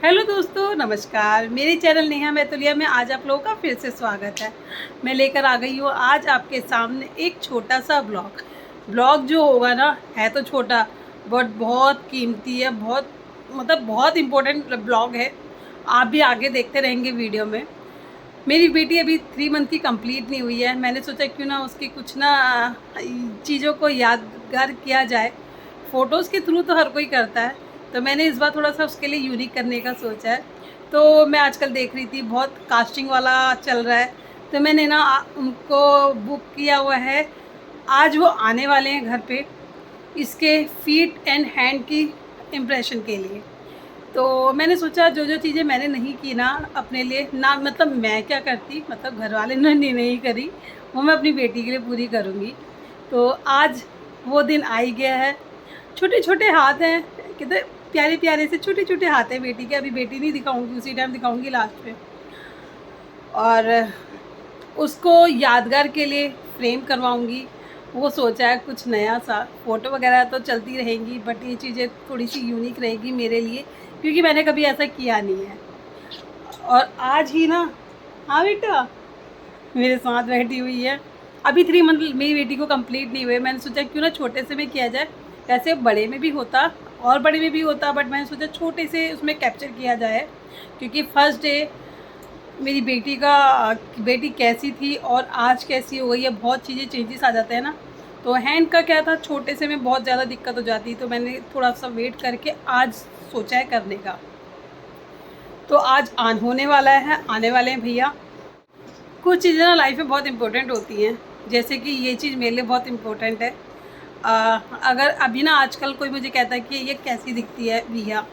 Hello दोस्तों, नमस्कार। मेरे चैनल नेहा मैतुलिया में आज आप लोगों का फिर से स्वागत है। मैं लेकर आ गई हूँ आज आपके सामने एक छोटा सा ब्लॉग जो होगा ना, है तो छोटा बट बहुत कीमती है। बहुत इम्पोर्टेंट ब्लॉग है। आप भी आगे देखते रहेंगे वीडियो में। मेरी बेटी अभी 3 मंथ की कंप्लीट नहीं हुई है। मैंने सोचा क्यों ना उसकी कुछ ना चीज़ों को यादगार किया जाए। फ़ोटोज़ के थ्रू तो हर कोई करता है, तो मैंने इस बार थोड़ा सा उसके लिए यूनिक करने का सोचा है। तो मैं आजकल देख रही थी बहुत कास्टिंग वाला चल रहा है, तो मैंने ना उनको बुक किया हुआ है। आज वो आने वाले हैं घर पे, इसके फीट एंड हैंड की इम्प्रेशन के लिए। तो मैंने सोचा जो जो चीज़ें मैंने नहीं की ना अपने लिए, ना मतलब मैं क्या करती, मतलब घर वाले ने नहीं करी, वो मैं अपनी बेटी के लिए पूरी करूँगी। तो आज वो दिन आ ही गया है। छोटे छोटे हाथ हैं, कितने प्यारे प्यारे से छोटे छोटे हाथ हैं बेटी के। अभी बेटी नहीं दिखाऊंगी, उसी टाइम दिखाऊंगी लास्ट में। और उसको यादगार के लिए फ्रेम करवाऊंगी। वो सोचा है कुछ नया सा। फ़ोटो वगैरह तो चलती रहेंगी, बट ये चीज़ें थोड़ी सी यूनिक रहेगी मेरे लिए, क्योंकि मैंने कभी ऐसा किया नहीं है। और आज ही ना, हाँ बेटा, मेरे साथ बैठी हुई है। अभी 3 मंथ मेरी बेटी को कंप्लीट नहीं हुए। मैंने सोचा क्यों ना छोटे से में किया जाए। वैसे बड़े में भी होता और बड़े में भी होता, बट मैंने सोचा छोटे से उसमें कैप्चर किया जाए, क्योंकि फर्स्ट डे मेरी बेटी कैसी थी और आज कैसी हो गई है। बहुत चीज़ें चेंजेस आ जाते हैं ना। तो हैंड का क्या था, छोटे से में बहुत ज़्यादा दिक्कत हो जाती, तो मैंने थोड़ा सा वेट करके आज सोचा है करने का। तो आज होने वाला है, आने वाले हैं भैया। कुछ चीज़ें ना लाइफ में बहुत इम्पोर्टेंट होती हैं, जैसे कि ये चीज़ मेरे लिए बहुत इम्पोर्टेंट है। अगर अभी ना आजकल कोई मुझे कहता है कि ये कैसी दिखती है भैया,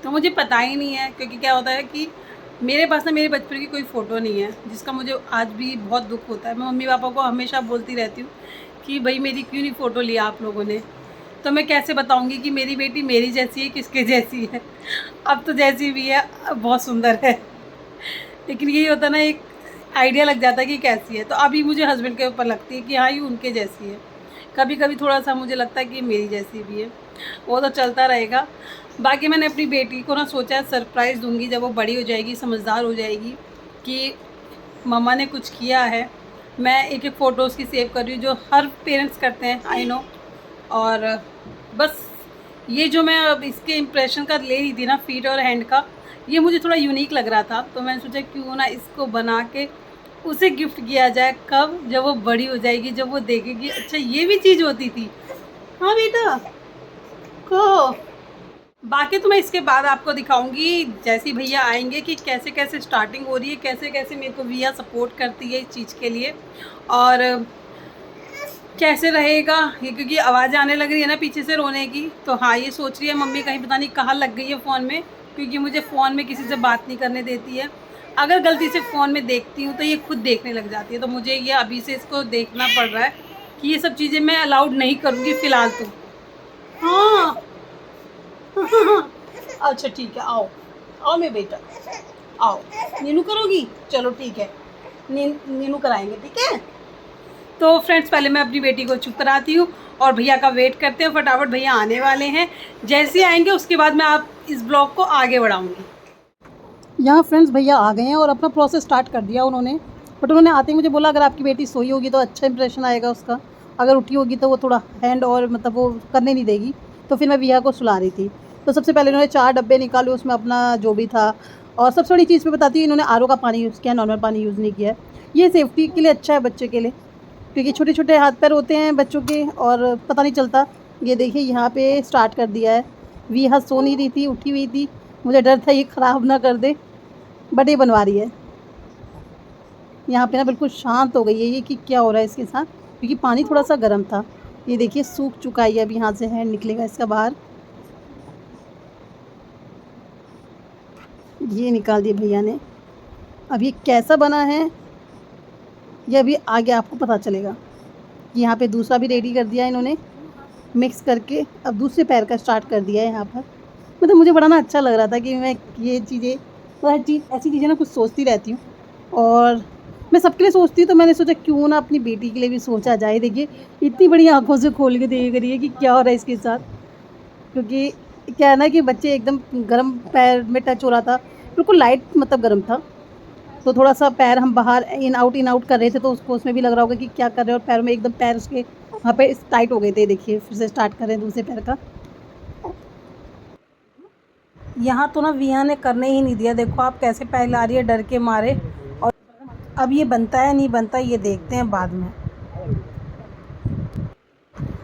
तो मुझे पता ही नहीं है, क्योंकि क्या होता है कि मेरे पास ना मेरे बचपन की कोई फ़ोटो नहीं है, जिसका मुझे आज भी बहुत दुख होता है। मैं मम्मी पापा को हमेशा बोलती रहती हूँ कि भाई मेरी क्यों नहीं फ़ोटो लिया आप लोगों ने। तो मैं कैसे बताऊँगी कि मेरी बेटी मेरी जैसी है, किसके जैसी है। अब तो जैसी भी है बहुत सुंदर है, लेकिन यही होता ना, एक आइडिया लग जाता है कि कैसी है। तो अभी मुझे हस्बैंड के ऊपर लगती है कि हाँ ये उनके जैसी है। कभी कभी थोड़ा सा मुझे लगता है कि मेरी जैसी भी है। वो तो चलता रहेगा। बाकी मैंने अपनी बेटी को ना सोचा है सरप्राइज़ दूंगी जब वो बड़ी हो जाएगी, समझदार हो जाएगी, कि मम्मा ने कुछ किया है। मैं एक एक फ़ोटोज़ की सेव कर रही हूँ, जो हर पेरेंट्स करते हैं, आई नो। और बस ये जो मैं अब इसके इम्प्रेशन का ले रही थी ना, फीट और हैंड का, ये मुझे थोड़ा यूनिक लग रहा था। तो मैंने सोचा क्यों ना इसको बना के उसे गिफ्ट किया जाए। कब? जब वो बड़ी हो जाएगी, जब वो देखेगी अच्छा ये भी चीज़ होती थी। हाँ बेटा को बाकी तो मैं इसके बाद आपको दिखाऊंगी जैसे भैया आएंगे कि कैसे कैसे स्टार्टिंग हो रही है, कैसे कैसे मेरे को भैया सपोर्ट करती है इस चीज़ के लिए, और कैसे रहेगा ये, क्योंकि आवाज़ आने लग रही है ना पीछे से रोने की। तो हाँ ये सोच रही है मम्मी कहीं पता नहीं कहाँ लग गई है फ़ोन में, क्योंकि मुझे फ़ोन में किसी से बात नहीं करने देती है। अगर गलती से फ़ोन में देखती हूँ तो ये खुद देखने लग जाती है। तो मुझे ये अभी से इसको देखना पड़ रहा है कि ये सब चीज़ें मैं अलाउड नहीं करूँगी फ़िलहाल तो। हाँ अच्छा ठीक है, आओ आओ मेरे बेटा, आओ। नीनू करोगी? चलो ठीक है, नीनू कराएंगे, ठीक है। तो फ्रेंड्स पहले मैं अपनी बेटी को चुप कराती हूँ और भैया का वेट करते हैं। फटाफट भैया आने वाले हैं, जैसे आएंगे उसके बाद मैं आप इस ब्लॉग को आगे बढ़ाऊँगी। यहाँ फ्रेंड्स भैया आ गए हैं और अपना प्रोसेस स्टार्ट कर दिया उन्होंने। बट उन्होंने आते ही मुझे बोला अगर आपकी बेटी सोई होगी तो अच्छा इंप्रेशन आएगा उसका, अगर उठी होगी तो वो थोड़ा हैंड और मतलब वो करने नहीं देगी। तो फिर मैं भैया को सुला रही थी। तो सबसे पहले इन्होंने 4 डब्बे निकाले, उसमें अपना जो भी था। और सबसे बड़ी चीज़ मैं बताती हूँ, इन्होंने आरओ का पानी यूज़ किया, नॉर्मल पानी यूज़ नहीं किया है। ये सेफ्टी के लिए अच्छा है बच्चे के लिए, क्योंकि छोटे छोटे हाथ पैर होते हैं बच्चों के और पता नहीं चलता। ये देखिए यहाँ पे स्टार्ट कर दिया है। वी यहाँ सो नहीं रही थी, उठी हुई थी, मुझे डर था ये ख़राब ना कर दे, बट ये बनवा रही है। यहाँ पे ना बिल्कुल शांत हो गई है ये कि क्या हो रहा है इसके साथ, क्योंकि पानी थोड़ा सा गर्म था। ये देखिए सूख चुका है, अब यहाँ से हैंड निकलेगा इसका बाहर। ये निकाल दिया भैया ने। अब ये कैसा बना है ये अभी आगे आपको पता चलेगा। यहाँ पे दूसरा भी रेडी कर दिया इन्होंने मिक्स करके। अब दूसरे पैर का स्टार्ट कर दिया है यहाँ पर। मतलब मुझे बड़ा ना अच्छा लग रहा था कि मैं ये चीज़ें, हर चीज़ ऐसी चीज़ें ना कुछ सोचती रहती हूँ और मैं सबके लिए सोचती हूँ। तो मैंने सोचा क्यों ना अपनी बेटी के लिए भी सोचा जाए। देखिए इतनी बड़ी आंखों से खोल के देख रही है कि क्या हो रहा है इसके साथ, क्योंकि क्या है ना कि बच्चे एकदम गर्म पैर में टच हो रहा था, बिल्कुल लाइट मतलब गर्म था, तो थोड़ा सा पैर हम बाहर इन आउट कर रहे थे, तो उसको उसमें भी लग रहा होगा कि क्या कर रहे हैं, और पैर में एकदम पैर उसके वहाँ पे टाइट हो गए थे। देखिए फिर से स्टार्ट कर रहे हैं दूसरे पैर का। यहाँ तो ना विया ने करने ही नहीं दिया, देखो आप कैसे पैर ला रही है डर के मारे। और अब ये बनता है नहीं बनता ये देखते हैं बाद में।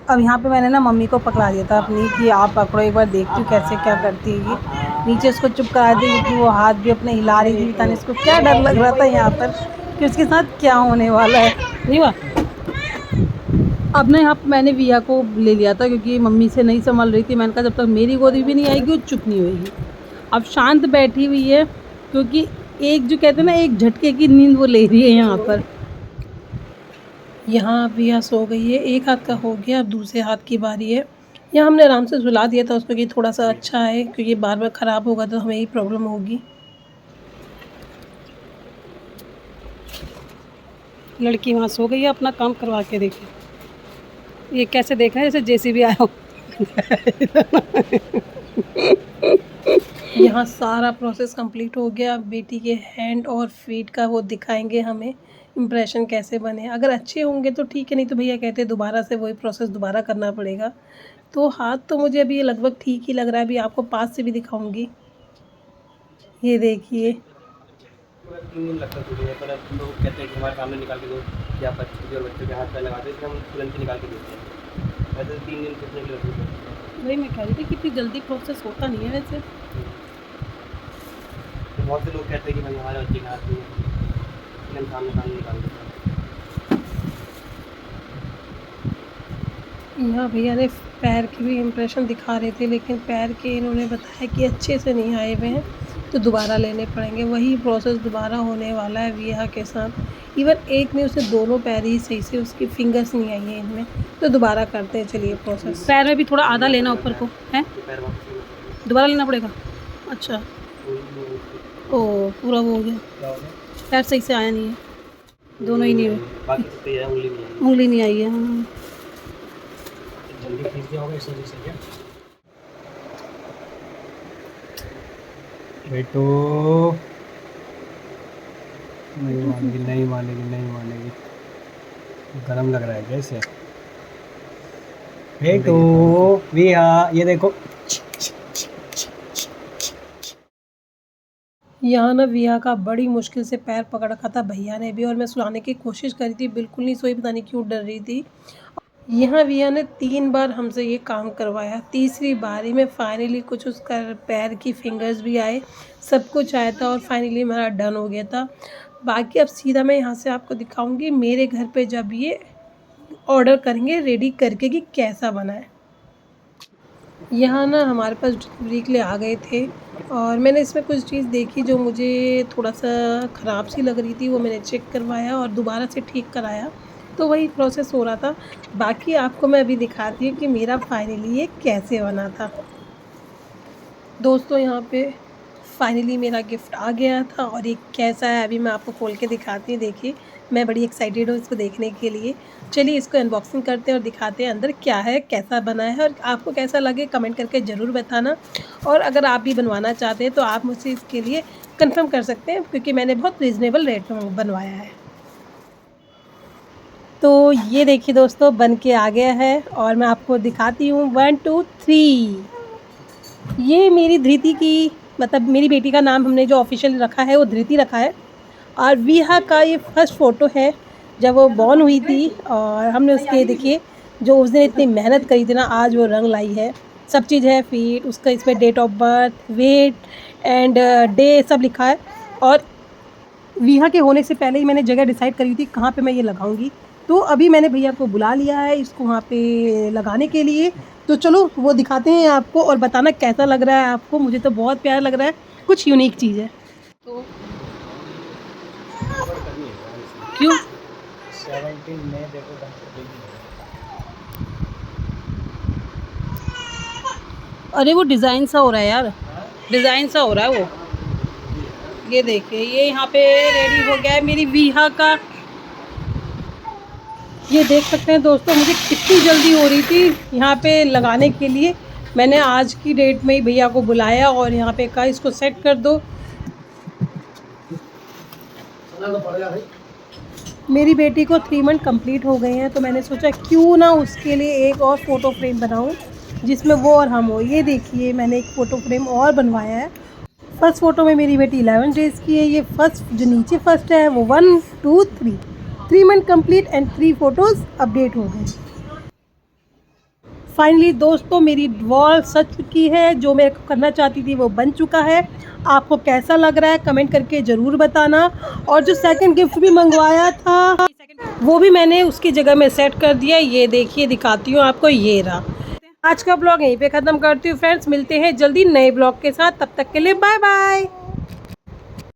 अब यहाँ पे मैंने ना मम्मी को पकड़ा दिया था अपनी कि आप पकड़ो एक बार, देखती हूँ कैसे क्या करती है ये। नीचे उसको चुप करा दी क्योंकि वो हाथ भी अपने हिला रही थी, पता नहीं उसको क्या डर लग रहा था यहाँ पर कि उसके साथ क्या होने वाला है। नहीं हुआ। अब ना यहाँ पर मैंने विया को ले लिया था क्योंकि मम्मी से नहीं संभल रही थी। मैंने कहा जब तक मेरी गोदी भी नहीं आएगी वो चुप नहीं होगी। अब शांत बैठी हुई है क्योंकि एक जो कहते हैं ना एक झटके की नींद वो ले रही है यहाँ पर। यहाँ विया सो गई है, एक हाथ का हो गया, अब दूसरे हाथ की बारी है। यहाँ हमने आराम से सुला दिया था उसको कि थोड़ा सा अच्छा है, क्योंकि बार बार ख़राब होगा तो हमें ही प्रॉब्लम होगी। लड़की वहाँ सो गई है, अपना काम करवा के देखे। ये कैसे देख रहे हैं जैसे जेसीबी आया हो। यहाँ सारा प्रोसेस कंप्लीट हो गया। बेटी के हैंड और फीट का वो दिखाएंगे हमें इम्प्रेशन कैसे बने। अगर अच्छे होंगे तो ठीक है, नहीं तो भैया कहते हैं दोबारा से वही प्रोसेस दोबारा करना पड़ेगा। तो हाथ तो मुझे अभी लगभग ठीक ही लग रहा है। अभी आपको पास से भी दिखाऊंगी, ये देखिए। 3 दिन लगता है, पर अब लोग कहते हैं कि हमारे सामने निकाल के दो, या बच्चे और बच्चों के हाथ पैर लगाते हैं, इसलिए हम तुरंत ही निकाल के देते हैं। वैसे 3 दिन कितने की लगती है। वही मैं कह रही थी कि इतनी जल्दी प्रोसेस होता नहीं है वैसे। तो बहुत से लोग कहते हैं कि भाई हमारे बच्चे के हाथ में, हम सामने निकाल देते हैं। यहाँ भैया ने पैर के भी इम्प्रेशन दिखा रहे थे, लेकिन पैर के इन्होंने बताया कि अच्छे से नहीं आए हुए हैं, तो दोबारा लेने पड़ेंगे। वही प्रोसेस दोबारा होने वाला है विया के साथ। इवन एक में उसे दोनों पैर ही सही से उसकी फिंगर्स नहीं आई हैं इनमें, तो दोबारा करते हैं। चलिए प्रोसेस। पैर में भी थोड़ा आधा लेना ऊपर को है, दोबारा लेना पड़ेगा। अच्छा, ओ पूरा वो हो गया, पैर सही से आया नहीं है, दोनों ही नहीं हुए, उंगली नहीं आई है। हाँ जल्दी खींच दिया होगा इस वजह से क्या। बेटो नहीं मानेगी। गरम लग रहा है कैसे। बेटो विया ये देखो। यहाँ ना विया का बड़ी मुश्किल से पैर पकड़ रखा था भैया ने भी, और मैं सुलाने की कोशिश करी थी, बिल्कुल नहीं सोई, पता नहीं क्यों डर रही थी। यहाँ विया ने 3 बार हमसे ये काम करवाया। तीसरी बारी में फाइनली कुछ उसका पैर की फिंगर्स भी आए, सब कुछ आया था और फाइनली हमारा डन हो गया था। बाकी अब सीधा मैं यहाँ से आपको दिखाऊंगी मेरे घर पे जब ये ऑर्डर करेंगे रेडी करके कि कैसा बना है। यहाँ ना हमारे पास डिलीवरी के लिए आ गए थे, और मैंने इसमें कुछ चीज़ देखी जो मुझे थोड़ा सा ख़राब सी लग रही थी, वो मैंने चेक करवाया और दोबारा से ठीक कराया, तो वही प्रोसेस हो रहा था। बाकी आपको मैं अभी दिखाती हूँ कि मेरा फाइनली ये कैसे बना था। दोस्तों यहाँ पे फाइनली मेरा गिफ्ट आ गया था, और ये कैसा है अभी मैं आपको खोल के दिखाती हूँ। देखिए मैं बड़ी एक्साइटेड हूँ इसको देखने के लिए। चलिए इसको अनबॉक्सिंग करते हैं और दिखाते हैं अंदर क्या है, कैसा बना है, और आपको कैसा लगे कमेंट करके ज़रूर बताना। और अगर आप भी बनवाना चाहते हैं तो आप मुझसे इसके लिए कंफर्म कर सकते हैं, क्योंकि मैंने बहुत रीज़नेबल रेट में बनवाया है। तो ये देखिए दोस्तों बन के आ गया है, और मैं आपको दिखाती हूँ 1 2 3। ये मेरी धृति की, मतलब मेरी बेटी का नाम हमने जो ऑफिशियल रखा है वो धृति रखा है, और विहा का ये फर्स्ट फ़ोटो है जब वो बॉर्न हुई थी। और हमने उसके देखिए जो उस दिन इतनी मेहनत करी थी ना, आज वो रंग लाई है। सब चीज़ है, फीट उसका, इसमें date of birth, weight and day सब लिखा है। और विहा के होने से पहले ही मैंने जगह डिसाइड करी थी कहाँ पे मैं ये लगाऊंगी, तो अभी मैंने भैया को बुला लिया है इसको वहाँ पे लगाने के लिए। तो चलो वो दिखाते हैं आपको, और बताना कैसा लग रहा है आपको। मुझे तो बहुत प्यारा लग रहा है, कुछ यूनिक चीज़ है। तो क्यों 17 में देखो अरे वो डिज़ाइन सा हो रहा है यार, डिज़ाइन सा हो रहा है वो। ये देखिए ये यहाँ पे रेडी हो गया है मेरी विहा का। ये देख सकते हैं दोस्तों मुझे कितनी जल्दी हो रही थी यहाँ पे लगाने के लिए। मैंने आज की डेट में ही भैया को बुलाया और यहाँ पे कहा इसको सेट कर दो। मेरी बेटी को 3 मंथ कंप्लीट हो गए हैं, तो मैंने सोचा क्यों ना उसके लिए एक और फ़ोटो फ्रेम बनाऊं जिसमें वो और हम हो। ये देखिए मैंने एक फ़ोटो फ्रेम और बनवाया है। फर्स्ट फ़ोटो में मेरी बेटी 11 डेज़ की है। ये फर्स्ट जो नीचे फर्स्ट है वो 1 2 3 month complete and 3 photos update हो गए। फाइनली दोस्तों मेरी वॉल सज चुकी है, जो मैं करना चाहती थी वो बन चुका है। आपको कैसा लग रहा है कमेंट करके ज़रूर बताना। और जो सेकंड गिफ्ट भी मंगवाया था वो भी मैंने उसकी जगह में सेट कर दिया। ये देखिए दिखाती हूँ आपको, ये रहा। आज का ब्लॉग यहीं पे ख़त्म करती हूँ फ्रेंड्स, मिलते हैं जल्दी नए ब्लॉग के साथ। तब तक के लिए बाय बाय।